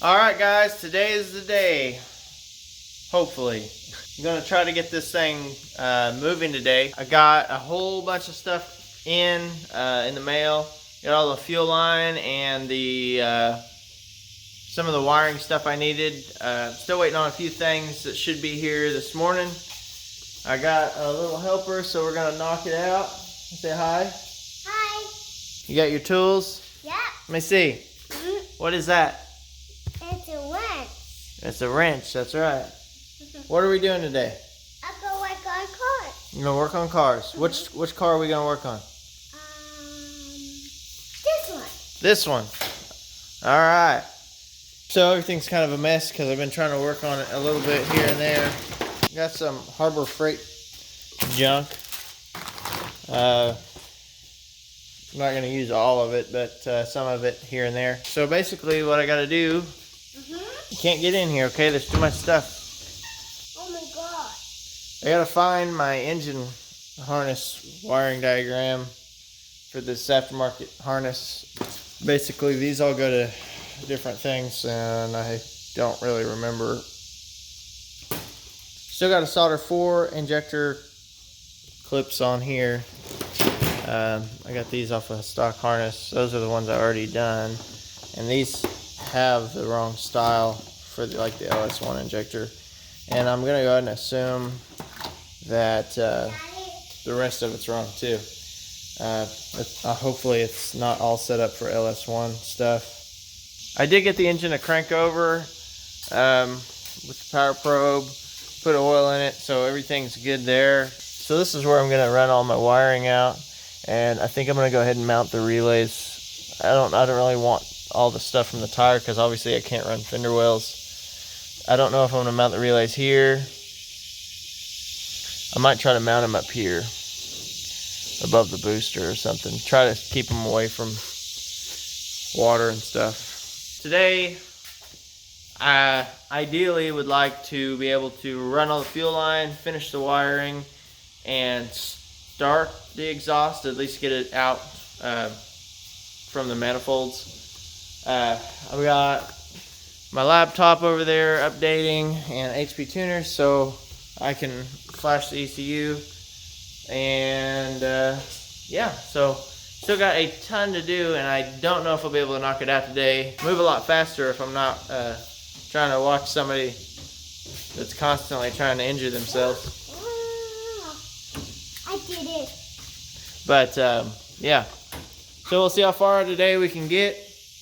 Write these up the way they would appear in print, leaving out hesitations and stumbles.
Alright guys, today is the day. Hopefully. I'm going to try to get this thing moving today. I got a whole bunch of stuff in the mail. Got all the fuel line and the some of the wiring stuff I needed. Still waiting on a few things that should be here this morning. I got a little helper, so we're going to knock it out. Say hi. Hi. You got your tools? Yeah. Let me see. What is that? It's a wrench. It's a wrench, that's right. What are we doing today? I'm going to work on cars. You're going to work on cars. Which car are we going to work on? This one. This one. Alright. So everything's kind of a mess because I've been trying to work on it a little bit here and there. Got some Harbor Freight junk. I'm not going to use all of it, but some of it here and there. So basically what I got to do, you can't get in here, okay? There's too much stuff. Oh my god. I got to find my engine harness wiring diagram for this aftermarket harness. Basically these all go to different things and I don't really remember. Still got to solder 4 injector clips on here. I got these off a stock harness. Those are the ones I already done, and these have the wrong style for the LS1 injector, and I'm gonna go ahead and assume that the rest of it's wrong too. Hopefully it's not all set up for LS1 stuff. I did get the engine to crank over with the power probe, put oil in it, so everything's good there. So this is where I'm gonna run all my wiring out. And I think I'm going to go ahead and mount the relays. I don't really want all the stuff from the tire because obviously I can't run fender wells. I don't know if I'm going to mount the relays here. I might try to mount them up here above the booster or something. Try to keep them away from water and stuff. Today, I ideally would like to be able to run all the fuel line, finish the wiring, and start the exhaust, at least get it out from the manifolds. I've got my laptop over there updating and HP tuners so I can flash the ECU, and yeah, so still got a ton to do, and I don't know if I'll be able to knock it out today. Move a lot faster if I'm not trying to watch somebody that's constantly trying to injure themselves. I did it. But yeah, so we'll see how far today we can get.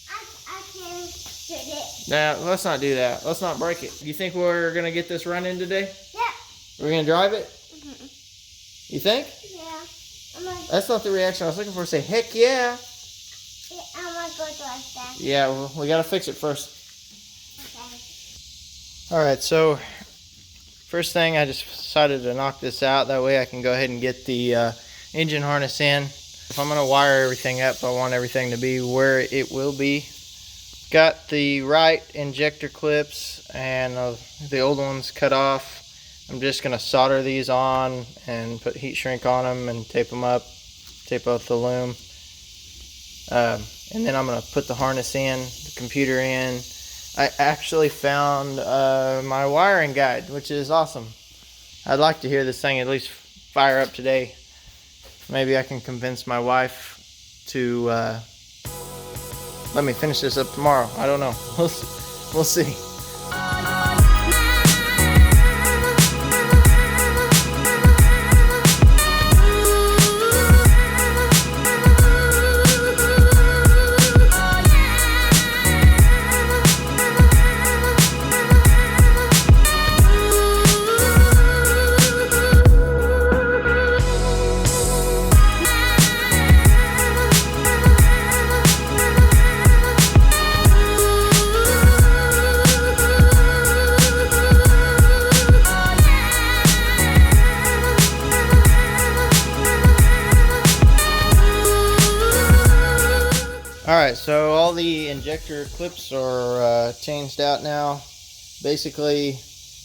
I can do it. Now let's not do that. Let's not break it. You think we're gonna get this running today? Yeah. We're gonna drive it? You think? Yeah. That's not the reaction I was looking for. Say heck yeah. I'm gonna go like that. Yeah, well, we gotta fix it first. Okay. All right, so first thing, I just decided to knock this out. That way I can go ahead and get the engine harness in. If I'm gonna wire everything up, I want everything to be where it will be. Got the right injector clips and the old ones cut off. I'm just gonna solder these on and put heat shrink on them and tape them up, tape out the loom. And then I'm gonna put the harness in, the computer in. I actually found my wiring guide, which is awesome. I'd like to hear this thing at least fire up today. Maybe I can convince my wife to let me finish this up tomorrow. I don't know. We'll see. Alright, so all the injector clips are changed out now. Basically,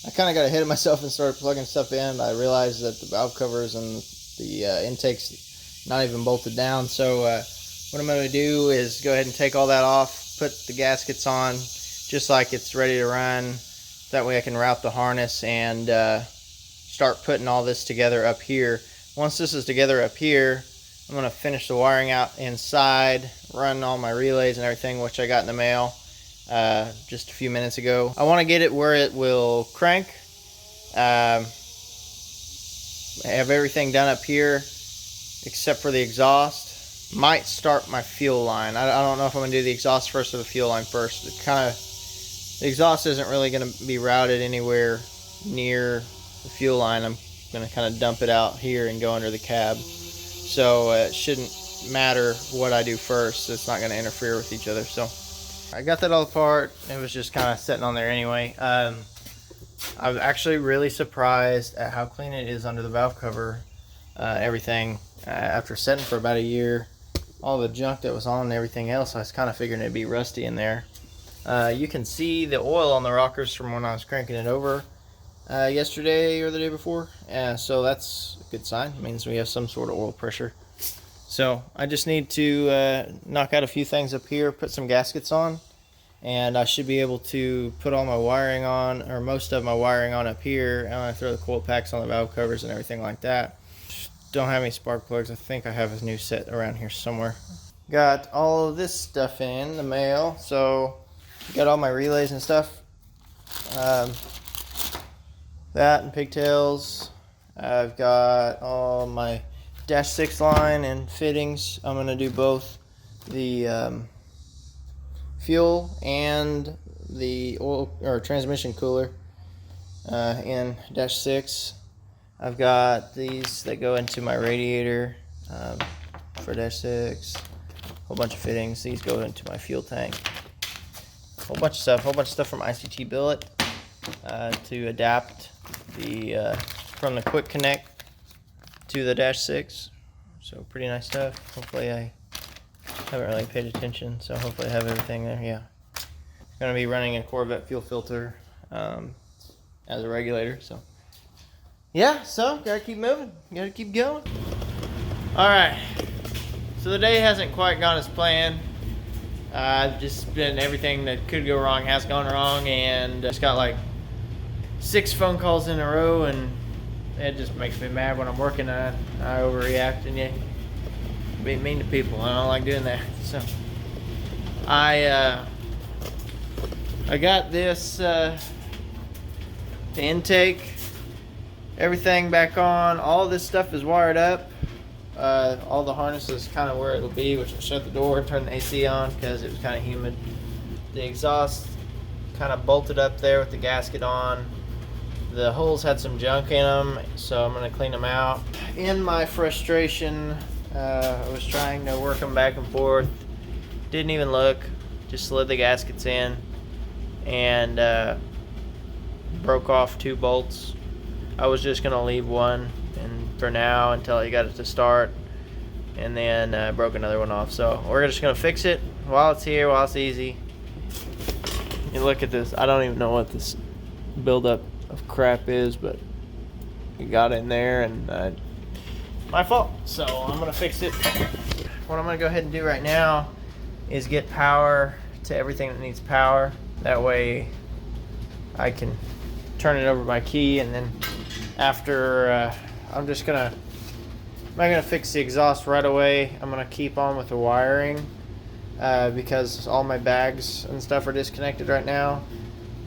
I kind of got ahead of myself and started plugging stuff in. I realized that the valve covers and the intake's not even bolted down. So what I'm going to do is go ahead and take all that off, put the gaskets on, just like it's ready to run. That way I can route the harness and start putting all this together up here. Once this is together up here, I'm going to finish the wiring out inside, run all my relays and everything, which I got in the mail just a few minutes ago. I want to get it where it will crank. I have everything done up here except for the exhaust. Might start my fuel line. I don't know if I'm going to do the exhaust first or the fuel line first. The exhaust isn't really going to be routed anywhere near the fuel line. I'm going to kind of dump it out here and go under the cab. So it shouldn't matter what I do first. It's not going to interfere with each other. So I got that all apart. It was just kind of sitting on there anyway. I'm actually really surprised at how clean it is under the valve cover. Everything after setting for about a year, all the junk that was on and everything else, I was kind of figuring it'd be rusty in there. You can see the oil on the rockers from when I was cranking it over yesterday or the day before. So that's a good sign. It means we have some sort of oil pressure. So I just need to knock out a few things up here, put some gaskets on, and I should be able to put all my wiring on, or most of my wiring on up here. And I throw the coil packs on the valve covers and everything like that. Don't have any spark plugs. I think I have a new set around here somewhere. Got all of this stuff in the mail. So got all my relays and stuff. That and pigtails. I've got all my dash 6 line and fittings. I'm going to do both the fuel and the oil or transmission cooler in dash 6. I've got these that go into my radiator for dash 6. A whole bunch of fittings. These go into my fuel tank. A whole bunch of stuff from ICT Billet to adapt the from the quick connect to the dash 6. So pretty nice stuff. Hopefully I haven't really paid attention, so hopefully I have everything there. Yeah, going to be running a Corvette fuel filter as a regulator. So yeah, so gotta keep moving, gotta keep going. All right, so the day hasn't quite gone as planned. Just been everything that could go wrong has gone wrong, and just got like 6 phone calls in a row, and it just makes me mad when I'm working. I overreact, and you be mean to people. I don't like doing that. So I got this the intake, everything back on. All this stuff is wired up. All the harness is kind of where it'll be, which will shut the door and turn the AC on because it was kind of humid. The exhaust kind of bolted up there with the gasket on. The holes had some junk in them, so I'm going to clean them out. In my frustration, I was trying to work them back and forth. Didn't even look, just slid the gaskets in and broke off 2 bolts. I was just going to leave one and for now until I got it to start, and then broke another one off. So we're just going to fix it while it's here, while it's easy. You look at this. I don't even know what this buildup of crap is, but it got in there, and my fault. So I'm gonna fix it. What I'm gonna go ahead and do right now is get power to everything that needs power. That way I can turn it over my key, and then after I'm not gonna fix the exhaust right away. I'm gonna keep on with the wiring because all my bags and stuff are disconnected right now.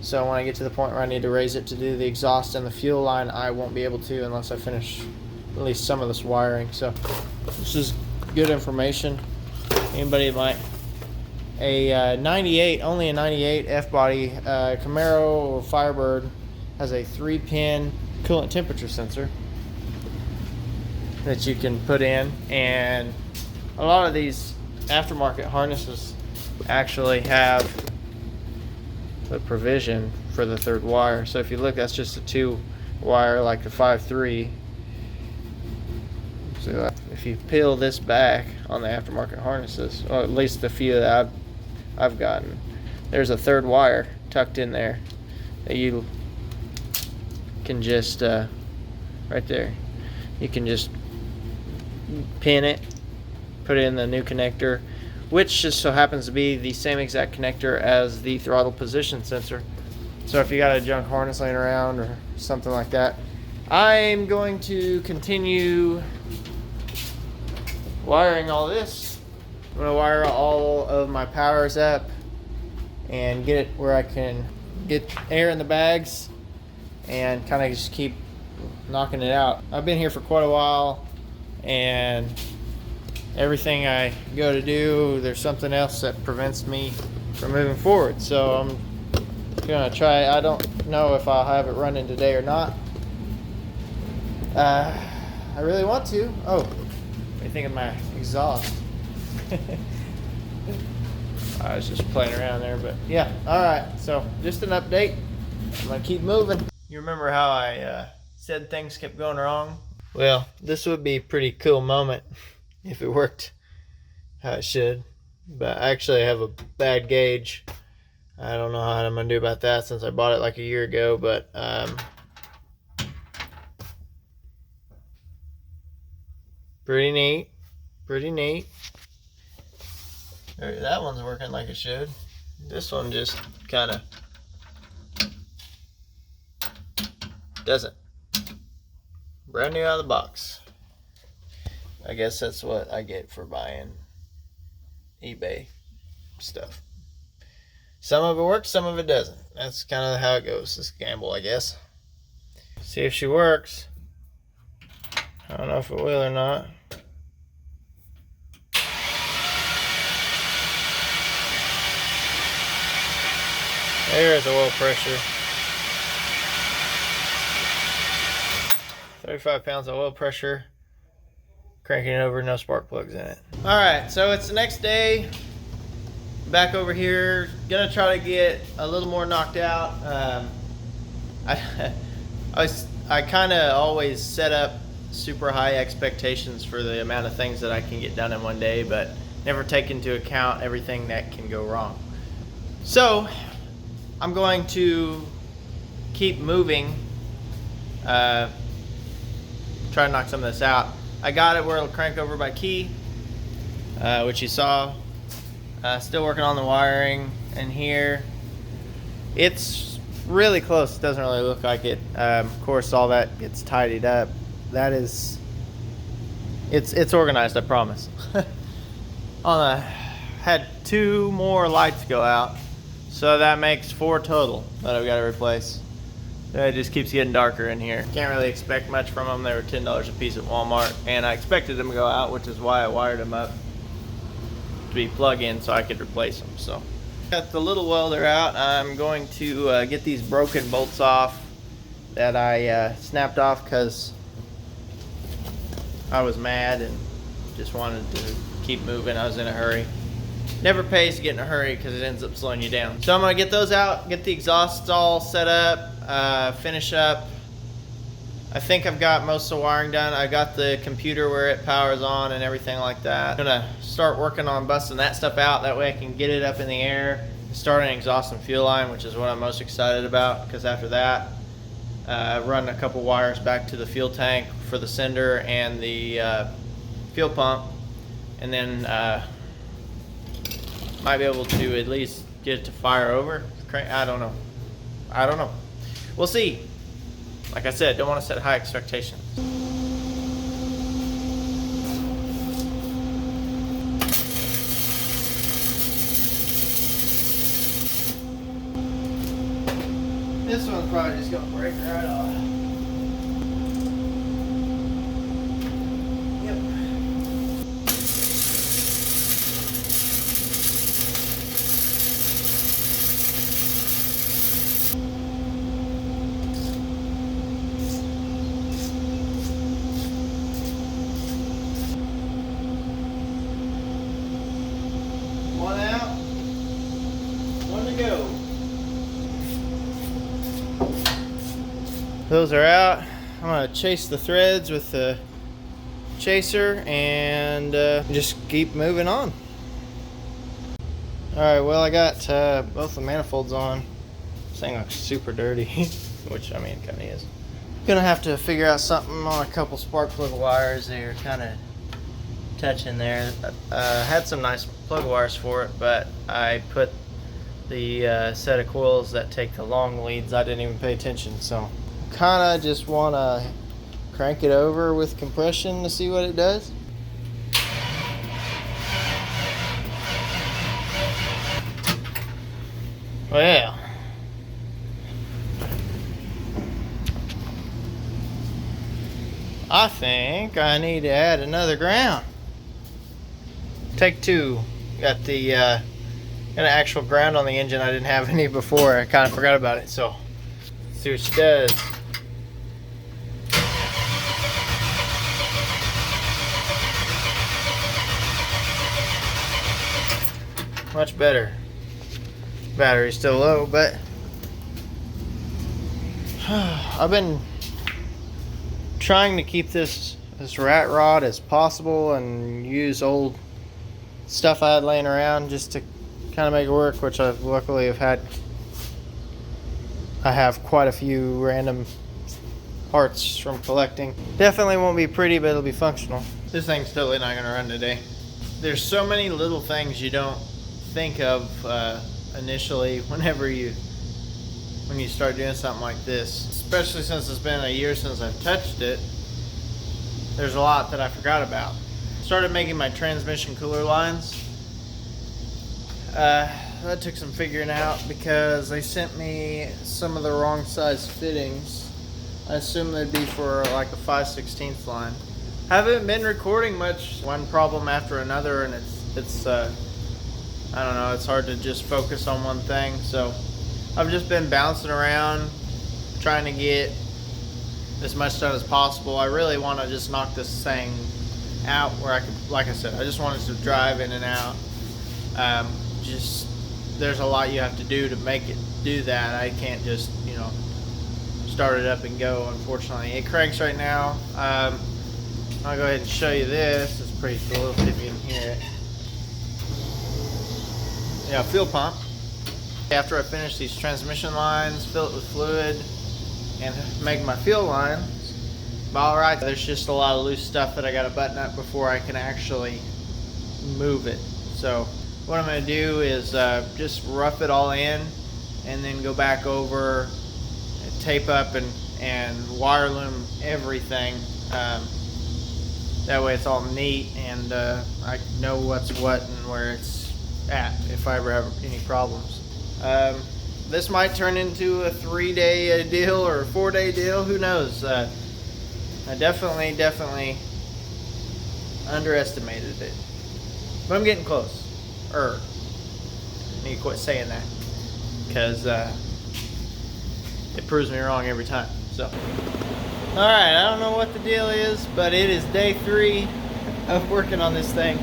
So when I get to the point where I need to raise it to do the exhaust and the fuel line, I won't be able to unless I finish at least some of this wiring. So this is good information. Anybody might only a 98 F-body Camaro or Firebird has a 3-pin coolant temperature sensor that you can put in, and a lot of these aftermarket harnesses actually have the provision for the 3rd wire. So if you look, that's just a 2 wire like the 5.3. So if you peel this back on the aftermarket harnesses, or at least the few that I've gotten, there's a 3rd wire tucked in there that you can just right there, you can just pin it, put it in the new connector, which just so happens to be the same exact connector as the throttle position sensor. So if you got a junk harness laying around or something like that, I'm going to continue wiring all this. I'm going to wire all of my powers up and get it where I can get air in the bags and kind of just keep knocking it out. I've been here for quite a while, and everything I go to do, there's something else that prevents me from moving forward. So I'm gonna try. I don't know if I'll have it running today or not. I really want to. Oh, what do you think of my exhaust? I was just playing around there, but yeah. All right, so just an update. I'm gonna keep moving. You remember how I said things kept going wrong? Well, this would be a pretty cool moment if it worked how it should. But I actually have a bad gauge. I don't know how I'm gonna do about that since I bought it like a year ago, but pretty neat. Pretty neat. That one's working like it should. This one just kind of doesn't. Brand new out of the box. I guess that's what I get for buying eBay stuff. Some of it works, some of it doesn't. That's kind of how it goes. This gamble, I guess. See if she works. I don't know if it will or not. There's the oil pressure. 35 pounds of oil pressure. Cranking it over, no spark plugs in it. Alright, so it's the next day. Back over here. Gonna try to get a little more knocked out. I kind of always set up super high expectations for the amount of things that I can get done in one day, but never take into account everything that can go wrong. So I'm going to keep moving, try to knock some of this out. I got it where it'll crank over by key, which you saw. Still working on the wiring in here. It's really close. It doesn't really look like it. Of course, all that gets tidied up. That is, it's organized, I promise. Had 2 more lights go out. So that makes 4 total that I've got to replace. It just keeps getting darker in here. Can't really expect much from them. They were $10 a piece at Walmart, and I expected them to go out, which is why I wired them up to be plug-in so I could replace them. So got the little welder out. I'm going to get these broken bolts off that I snapped off because I was mad and just wanted to keep moving. I was in a hurry. Never pays to get in a hurry because it ends up slowing you down. So I'm gonna get those out, get the exhausts all set up, finish up. I think I've got most of the wiring done. I got the computer where it powers on and everything like that. I'm gonna start working on busting that stuff out. That way I can get it up in the air, start an exhaust and fuel line, which is what I'm most excited about, because after that, run a couple wires back to the fuel tank for the sender and the fuel pump, and then might be able to at least get it to fire over. I don't know. We'll see. Like I said, don't want to set high expectations. This one's probably just gonna break right off. One out, one to go. Those are out. I'm gonna chase the threads with the chaser and just keep moving on. Alright, well, I got both the manifolds on. This thing looks super dirty, which I mean, it kinda is. Gonna have to figure out something on a couple spark plug wires. They're kind of touching there. Had some nice plug wires for it, but I put the set of coils that take the long leads. I didn't even pay attention, so kind of just want to crank it over with compression to see what it does. Well, I think I need to add another ground. Take two. Got the got an actual ground on the engine. I didn't have any before. I kind of forgot about it. So let's see what she does. Much better. Battery's still low, but I've been trying to keep this rat rod as possible and use old stuff I had laying around just to kind of make it work, which I've luckily have had. I have quite a few random parts from collecting. Definitely won't be pretty, but it'll be functional. This thing's totally not gonna run today. There's so many little things you don't think of initially when you start doing something like this, especially since it's been a year since I've touched it. There's a lot that I forgot about. Started making my transmission cooler lines. That took some figuring out because they sent me some of the wrong size fittings. I assume they'd be for like a 5/16 line. Haven't been recording much, one problem after another, and it's I don't know, it's hard to just focus on one thing. So I've just been bouncing around trying to get as much done as possible. I really want to just knock this thing out where I could, like I said, I just wanted to drive in and out. Just there's a lot you have to do to make it do that. I can't just, you know, start it up and go, unfortunately. It cranks right now. I'll go ahead and show you this. It's pretty cool if you can hear it. Yeah, fuel pump. After I finish these transmission lines, fill it with fluid, and make my fuel lines, alright, there's just a lot of loose stuff that I gotta button up before I can actually move it. So what I'm gonna do is just rough it all in and then go back over, tape up and wire loom everything. That way it's all neat and I know what's what and where it's at if I ever have any problems. This might turn into a 3-day deal or a 4-day deal, who knows. I definitely underestimated it, but I'm getting close. I need to quit saying that because it proves me wrong every time. So alright, I don't know what the deal is, but it is day 3 of working on this thing.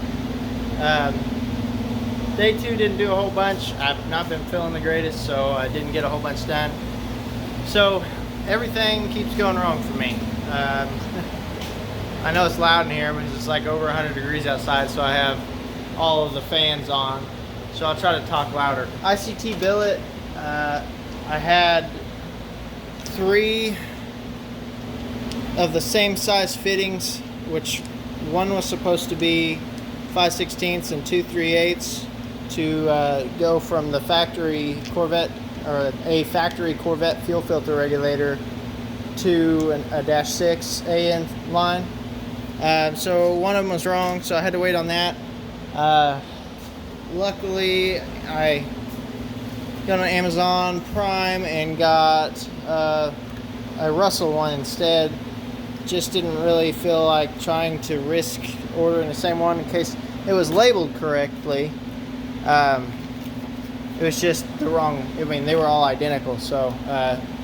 Day 2 didn't do a whole bunch. I've not been feeling the greatest, so I didn't get a whole bunch done. So everything keeps going wrong for me. I know it's loud in here because it's like over 100 degrees outside, so I have all of the fans on. So I'll try to talk louder. ICT billet, I had 3 of the same size fittings, which one was supposed to be 5/16 and 2 3/8 to go from the factory Corvette, or a factory Corvette fuel filter regulator to a -6 AN line. So one of them was wrong, so I had to wait on that. Luckily, I got on Amazon Prime and got a Russell one instead. Just didn't really feel like trying to risk ordering the same one in case it was labeled correctly. It was just the wrong, I mean, they were all identical. So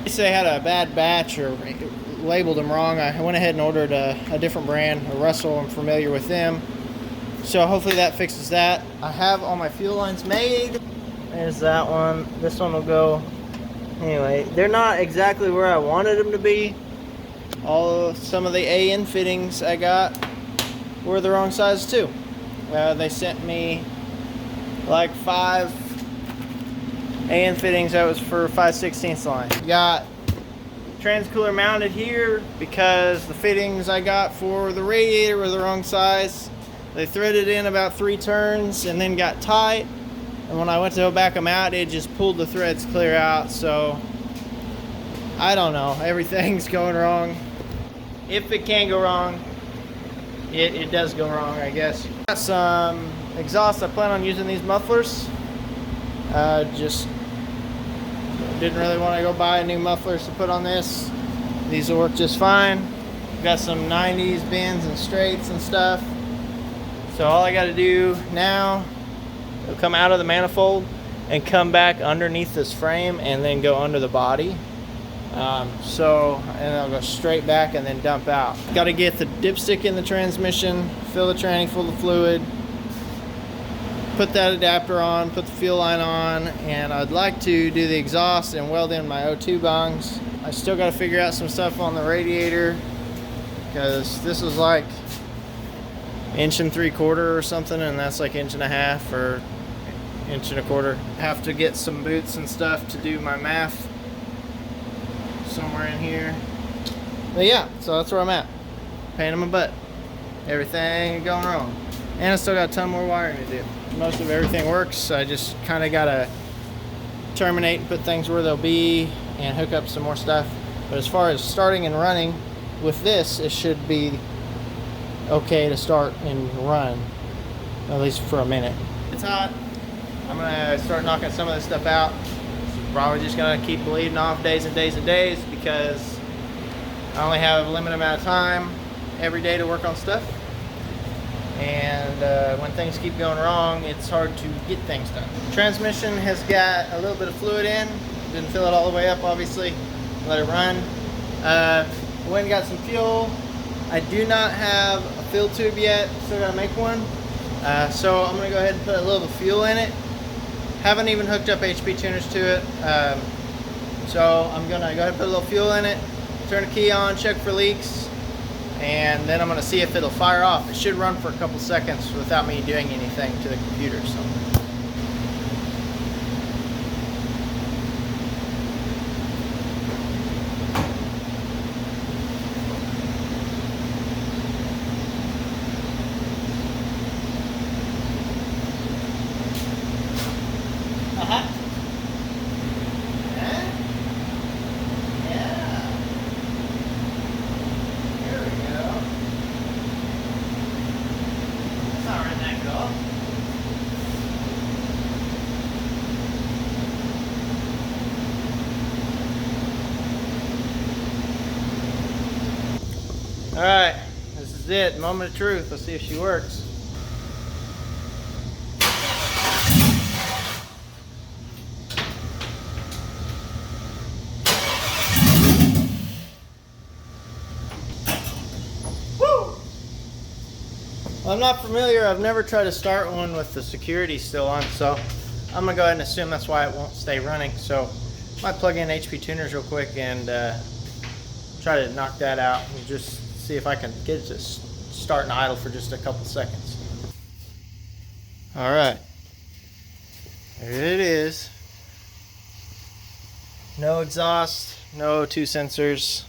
if they had a bad batch or labeled them wrong, I went ahead and ordered a different brand, a Russell. I'm familiar with them. So hopefully that fixes that. I have all my fuel lines made. There's that one. This one will go. Anyway, they're not exactly where I wanted them to be. Some of the AN fittings I got were the wrong size too. They sent me like 5 AN fittings that was for 5/16 line. Got transcooler mounted here because the fittings I got for the radiator were the wrong size. They threaded in about 3 turns and then got tight. And when I went to go back them out, it just pulled the threads clear out. So I don't know. Everything's going wrong. If it can go wrong, it does go wrong, I guess. Got some exhaust. I plan on using these mufflers. Just didn't really want to go buy new mufflers to put on this. These will work just fine. Got some 90s bends and straights and stuff. So all I got to do now, it'll come out of the manifold and come back underneath this frame and then go under the body. And I'll go straight back and then dump out. Got to get the dipstick in the transmission, fill the tranny full of fluid, put that adapter on, put the fuel line on, and I'd like to do the exhaust and weld in my O2 bungs. I still got to figure out some stuff on the radiator because this was like 1 3/4 or something, and that's like 1.5 or 1 1/4. Have to get some boots and stuff to do my math somewhere in here. But yeah, so that's where I'm at. Pain in my butt. Everything going wrong. And I still got a ton more wiring to do. Most of everything works. I just kind of got to terminate and put things where they'll be and hook up some more stuff. But as far as starting and running with this, it should be okay to start and run, at least for a minute. It's hot. I'm gonna start knocking some of this stuff out. Probably just gonna keep bleeding off days and days and days because I only have a limited amount of time every day to work on stuff. And when things keep going wrong, it's hard to get things done. Transmission has got a little bit of fluid in. Didn't fill it all the way up, obviously. Let it run. Went and got some fuel. I do not have a fill tube yet. Still gotta make one. So I'm gonna go ahead and put a little bit of fuel in it. Haven't even hooked up HP tuners to it. So I'm gonna go ahead and put a little fuel in it, turn the key on, check for leaks, and then I'm gonna see if it'll fire off. It should run for a couple seconds without me doing anything to the computer. So. Alright, this is it, moment of truth. Let's see if she works. Woo! Well, I'm not familiar. I've never tried to start one with the security still on, so I'm going to go ahead and assume that's why it won't stay running. So I might plug in HP tuners real quick and try to knock that out and just see if I can get it to start and idle for just a couple seconds. All right, there it is. No exhaust, no O2 sensors.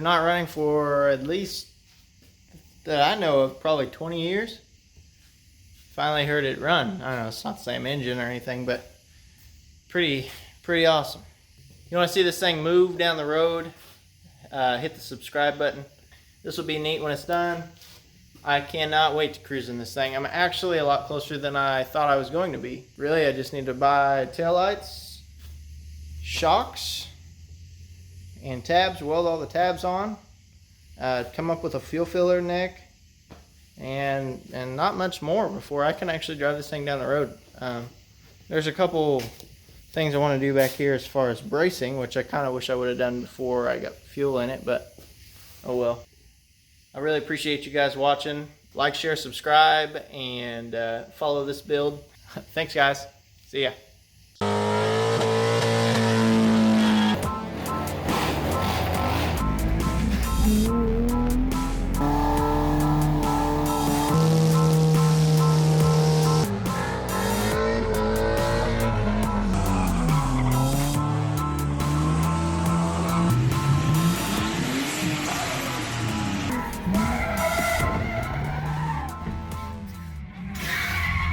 Not running for at least that I know of probably 20 years. Finally heard it run. I don't know, it's not the same engine or anything, but pretty awesome. You want to see this thing move down the road, hit the subscribe button. This will be neat when it's done. I cannot wait to cruise in this thing. I'm actually a lot closer than I thought I was going to be. Really, I just need to buy taillights, shocks, and tabs, weld all the tabs on, come up with a fuel filler neck, and not much more before I can actually drive this thing down the road. There's a couple things I want to do back here as far as bracing, which I kind of wish I would have done before I got fuel in it, but oh well. I really appreciate you guys watching. Like, share, subscribe, and follow this build. Thanks, guys. See ya.